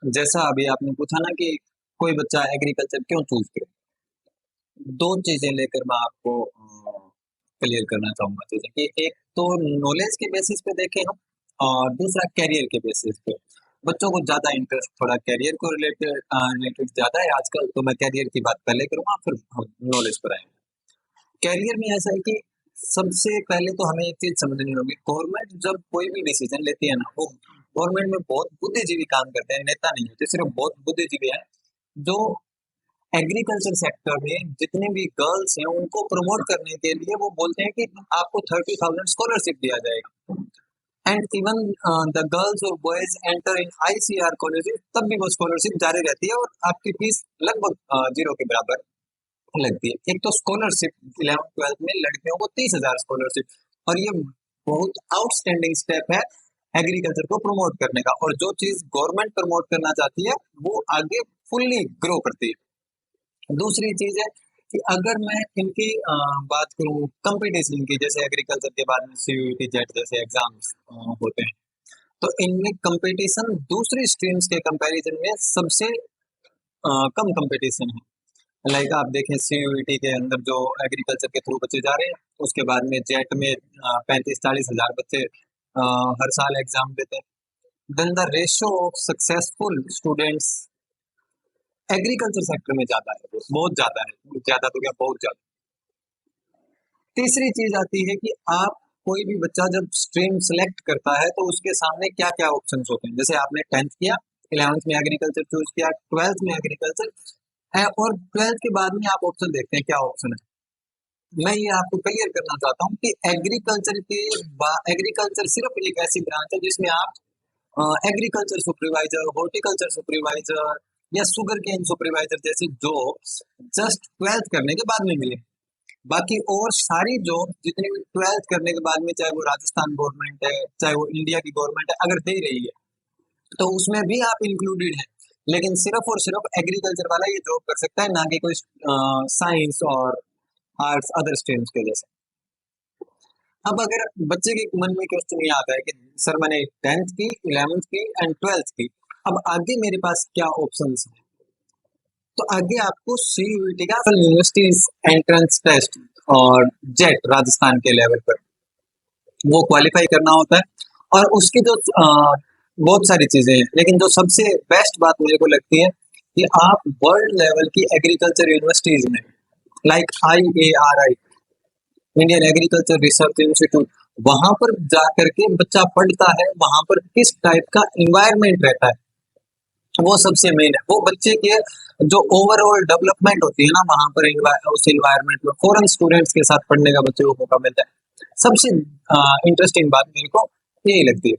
जैसा अभी आपने पूछा ना कि कोई बच्चा एग्रीकल्चर क्यों चूज करे। दो चीजें लेकर मैं आपको क्लियर करना चाहूंगा चीजें कि एक तो नॉलेज के बेसिस पे देखें हम, और दूसरा कैरियर के बेसिस पे। बच्चों को ज्यादा इंटरेस्ट थोड़ा कैरियर को रिलेटेड रिलेटेड ज्यादा है आजकल, तो मैं कैरियर की बात पहले करूंगा, फिर हम नॉलेज पर आएंगे। कैरियर में ऐसा है कि सबसे पहले तो हमें एक चीज समझनी होगी, गवर्नमेंट जब कोई भी डिसीजन लेती है ना, वो गवर्नमेंट में बहुत बुद्धिजीवी काम करते हैं, नेता नहीं होते, सिर्फ बहुत बुद्धिजीवी है जो एग्रीकल्चर सेक्टर में जितने भी गर्ल्स हैं उनको प्रमोट करने के लिए वो बोलते हैं कि आपको 30,000 स्कॉलरशिप दिया जाएगा। एंड इवन द गर्ल्स और boys enter in ICR colleges, तब भी वो स्कॉलरशिप जारी रहती है और आपकी फीस लगभग जीरो के बराबर लगती है। एक तो स्कॉलरशिप 11th 12th में लड़कियों को 30,000 स्कॉलरशिप, और ये बहुत आउटस्टैंडिंग स्टेप है एग्रीकल्चर को प्रमोट करने का। और जो चीज गवर्नमेंट प्रमोट करना चाहती है वो आगे फुल्ली ग्रो करती है। दूसरी चीज है कि अगर मैं इनकी बात करूं कंपटीशन की, जैसे एग्रीकल्चर के बाद में सीयूईटी जेट जैसे एग्जाम्स होते हैं, तो इनमें कंपटीशन दूसरी स्ट्रीम्स के कंपैरिजन में सबसे कम कंपटीशन है। लाइक आप देखें सीयूईटी के अंदर जो एग्रीकल्चर के थ्रू बच्चे जा रहे हैं, उसके बाद में जेट में 35-40 हजार बच्चे हर साल एग्जाम देते हैं। Then the ratio of successful students agriculture sector में ज्यादा है, बहुत ज्यादा है, ज्यादा तो क्या बहुत ज्यादा। तीसरी चीज आती है कि आप कोई भी बच्चा जब स्ट्रीम सेलेक्ट करता है तो उसके सामने क्या क्या ऑप्शंस होते हैं। जैसे आपने 10th किया, 11th में एग्रीकल्चर चूज किया, 12th में एग्रीकल्चर है, और 12th के बाद में आप ऑप्शन देखते हैं क्या ऑप्शन है। मैं ये आपको क्लियर करना चाहता हूँ कि एग्रीकल्चर सिर्फ एक ऐसी ब्रांच है जिसमें आप एग्रीकल्चर सुपरवाइजर, हॉर्टिकल्चर सुपरवाइजर या शुगर केन सुपरवाइजर जैसी जॉब जस्ट 12th करने के बाद में मिले। बाकी और सारी जॉब जितनी भी 12th करने के बाद में, चाहे वो राजस्थान गवर्नमेंट है, चाहे वो इंडिया की गवर्नमेंट है, अगर दे रही है तो उसमें भी आप इंक्लूडेड हैं। लेकिन सिर्फ और सिर्फ एग्रीकल्चर वाला ये जॉब कर सकता है, ना कि कोई साइंस और आर्ट्स अदर स्ट्रीम्स के जैसे। अब अगर बच्चे के मन में क्वेश्चन ये आता है कि सर मैंने 10th की, 11th की एंड 12th की, अब आगे मेरे पास क्या ऑप्शंस हैं, तो आगे आपको सीयूईटी का यूनिवर्सिटीज एंट्रेंस टेस्ट और जेट राजस्थान के लेवल पर वो क्वालिफाई करना होता है। और उसकी जो बहुत सारी चीजें हैं, लेकिन जो सबसे बेस्ट बात मुझे को लगती है कि आप वर्ल्ड लेवल की एग्रीकल्चर यूनिवर्सिटीज में, like IARI, Indian agriculture research institute, वहां पर जाकर के बच्चा पढ़ता है, वहां पर किस टाइप का इन्वायरमेंट रहता है वो सबसे मेन है। वो बच्चे के जो ओवरऑल डेवलपमेंट होती है ना वहां पर उस इन्वायरमेंट में फॉरेन स्टूडेंट्स के साथ पढ़ने का बच्चे को मौका मिलता है। सबसे इंटरेस्टिंग बात मेरे को यही लगती है।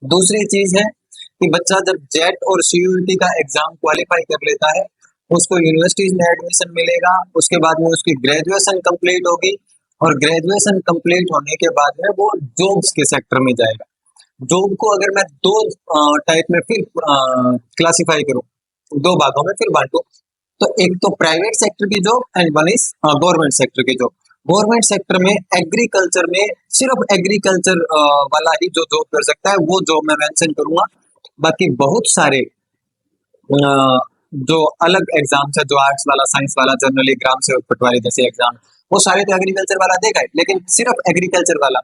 दूसरी चीज है कि बच्चा जब जेट और सीयूईटी का एग्जाम क्वालिफाई कर लेता है, उसको यूनिवर्सिटीज में एडमिशन मिलेगा, उसके बाद में उसकी ग्रेजुएशन कंप्लीट होगी, और ग्रेजुएशन कंप्लीट होने के बाद में वो जॉब्स के सेक्टर में जाएगा। जॉब को अगर मैं दो टाइप में फिर क्लासिफाई करूं, दो भागों में फिर बांटू, तो एक तो प्राइवेट सेक्टर की job and one is government sector की जॉब। गवर्नमेंट सेक्टर में एग्रीकल्चर में सिर्फ एग्रीकल्चर वाला ही जो जॉब कर सकता है वो जॉब मैं मेंशन करूंगा। बाकी बहुत सारे जो अलग एग्जाम्स है, जो आर्ट्स वाला, साइंस वाला, जनरली ग्राम सेवक पटवारी जैसे एग्जाम, वो सारे तो एग्रीकल्चर वाला देगा ही, लेकिन सिर्फ एग्रीकल्चर वाला,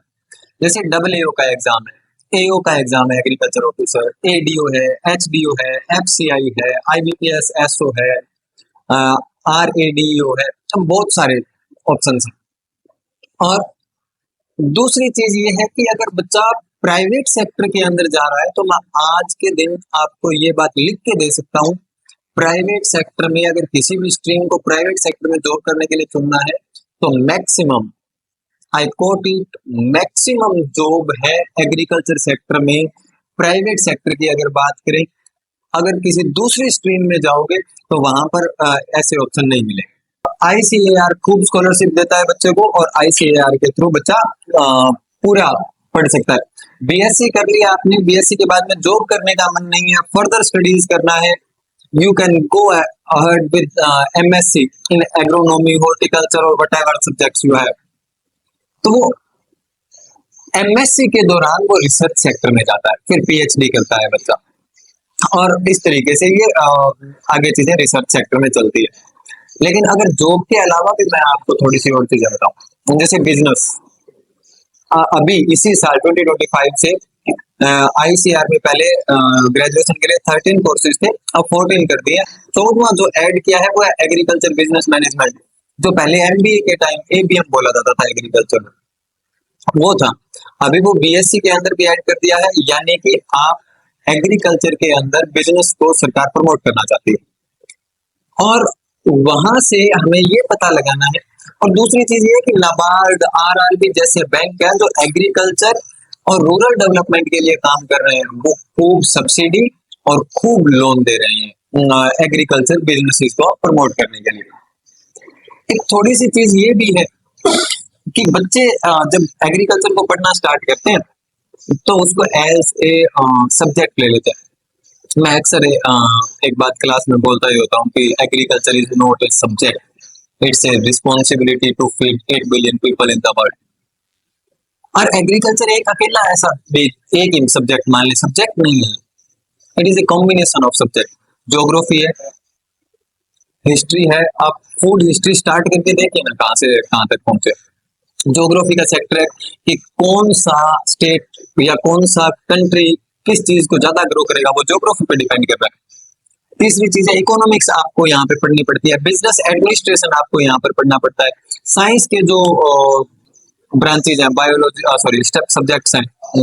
जैसे AAO का एग्जाम है, AO का एग्जाम है, एग्रीकल्चर ऑफिसर, ADO है, HDO है, FCI है, IBPS SO है, RADO है, तो बहुत सारे ऑप्शन हैं। और दूसरी चीज ये है कि अगर बच्चा प्राइवेट सेक्टर के अंदर जा रहा है, तो मैं आज के दिन आपको ये बात लिख के दे सकता हूँ, प्राइवेट सेक्टर में अगर किसी भी स्ट्रीम को प्राइवेट सेक्टर में जॉब करने के लिए चुनना है तो maximum, I quote it, maximum job है एग्रीकल्चर सेक्टर में। प्राइवेट सेक्टर की अगर बात करें, अगर किसी दूसरी स्ट्रीम में जाओगे तो वहां पर ऐसे ऑप्शन नहीं मिलेंगे। ICAR खूब स्कॉलरशिप देता है बच्चे को, और ICAR के थ्रू बच्चा पूरा पढ़ सकता है। BSc कर लिया आपने, BSc के बाद में जॉब करने का मन नहीं है, फर्दर स्टडीज करना है, you can go ahead with MSc in agronomy, horticulture or whatever subjects you have। तो वो MSc के दौरान वो रिसर्च सेक्टर में जाता है, फिर PhD करता है बच्चा। और इस तरीके से ये आगे चीजें रिसर्च सेक्टर में चलती है। लेकिन अगर जॉब के अलावा भी मैं आपको थोड़ी सी और चीजें बताऊं, जैसे बिजनेस, अभी इसी साल 2025 से आईसीआर में पहले ग्रेजुएशन के लिए 13 कोर्सेज थे, अब 14 कर दिए। 14वां जो ऐड किया है वो है एग्रीकल्चर बिजनेस मैनेजमेंट, जो पहले एमबीए के टाइम एबीएम बोला जाता था एग्रीकल्चर में, वो था। अभी वो बीएससी के अंदर भी ऐड कर दिया है, यानी कि आप एग्रीकल्चर के अंदर बिजनेस को सरकार प्रमोट करना चाहती है, और वहां से हमें ये पता लगाना है। और दूसरी चीज ये है कि नाबार्ड, आरआरबी जैसे बैंक है जो एग्रीकल्चर और रूरल डेवलपमेंट के लिए काम कर रहे हैं, वो खूब सब्सिडी और खूब लोन दे रहे हैं एग्रीकल्चर बिजनेसेस को प्रमोट करने के लिए। एक थोड़ी सी चीज ये भी है कि बच्चे जब एग्रीकल्चर को पढ़ना स्टार्ट करते हैं तो उसको एज ए सब्जेक्ट ले लेते हैं। मैं अक्सर एक बात क्लास में बोलता ही होता हूँ कि agriculture is not a subject, it's a responsibility to feed 8 billion people in the world. और एग्रीकल्चर एक अकेला ऐसा एक ही सब्जेक्ट मान ले, सब्जेक्ट नहीं है, it is a combination of subject. Geography है, हिस्ट्री है, आप फूड हिस्ट्री स्टार्ट करके देखिए ना कहाँ से कहाँ तक पहुंचे। ज्योग्राफी का सेक्टर है कि कौन सा स्टेट या कौन सा कंट्री किस चीज को ज्यादा ग्रो करेगा, वो ज्योग्राफी पे डिपेंड कर रहा है। तीसरी चीज है इकोनॉमिक्स, आपको यहाँ पे पढ़नी पड़ती है। बिजनेस एडमिनिस्ट्रेशन आपको यहाँ पर पढ़ना पड़ता है। साइंस के जो ब्रांचेज हैं, बायोलॉजी सॉरी स्टेप सब्जेक्ट्स हैं,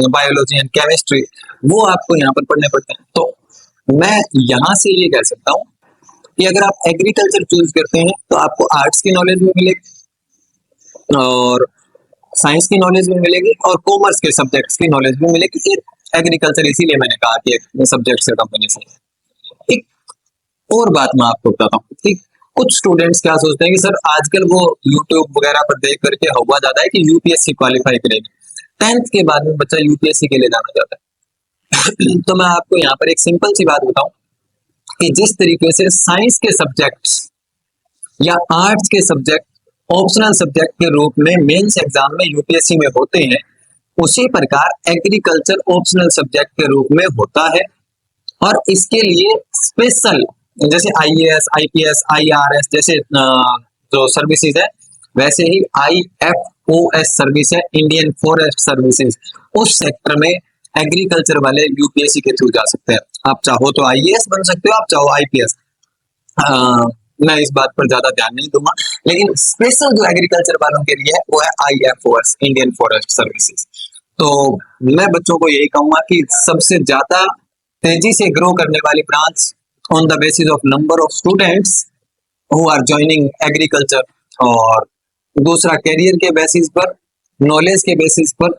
बायोलॉजी एंड केमिस्ट्री, वो आपको यहाँ पर पढ़ने पड़ते हैं। तो मैं यहाँ से ये कह सकता हूँ कि अगर आप एग्रीकल्चर चूज करते हैं तो आपको आर्ट्स की नॉलेज भी मिलेगी और साइंस की नॉलेज भी मिलेगी और कॉमर्स के सब्जेक्ट्स की नॉलेज भी मिलेगी। एग्रीकल्चर इसीलिए मैंने कहा कि एक सब्जेक्ट से कॉम्बिनेशन। एक और बात मैं आपको बताता हूँ कि कुछ स्टूडेंट्स क्या सोचते हैं कि सर आजकल वो यूट्यूब वगैरह पर देख करके हुआ ज्यादा है कि यूपीएससी क्वालिफाई करेगी, 10th के बाद में बच्चा यूपीएससी के लिए जाना चाहता है। तो मैं आपको यहाँ पर एक सिंपल सी बात बताऊं कि जिस तरीके से साइंस के सब्जेक्ट्स या आर्ट्स के सब्जेक्ट ऑप्शनल सब्जेक्ट के रूप में मेंस एग्जाम में यूपीएससी में होते हैं, उसी प्रकार एग्रीकल्चर ऑप्शनल सब्जेक्ट के रूप में होता है। और इसके लिए स्पेशल जैसे आईएएस, आईपीएस, आईआरएस जैसे जो सर्विसेज है, वैसे ही आईएफओएस सर्विस है, इंडियन फॉरेस्ट सर्विसेज, उस सेक्टर में एग्रीकल्चर वाले यूपीएससी के थ्रू जा सकते हैं। आप चाहो तो आईएएस बन सकते हो, आप चाहो आईपीएस। मैं इस बात पर ज्यादा ध्यान नहीं दूंगा, लेकिन स्पेशल जो एग्रीकल्चर वालों के लिए है वो है आईएफओएस, इंडियन फॉरेस्ट सर्विसेज। तो मैं बच्चों को यही कहूंगा कि सबसे ज्यादा तेजी से ग्रो करने वाली branch on the basis of number of students who are joining agriculture, और दूसरा करियर के बेसिस पर, नॉलेज के बेसिस पर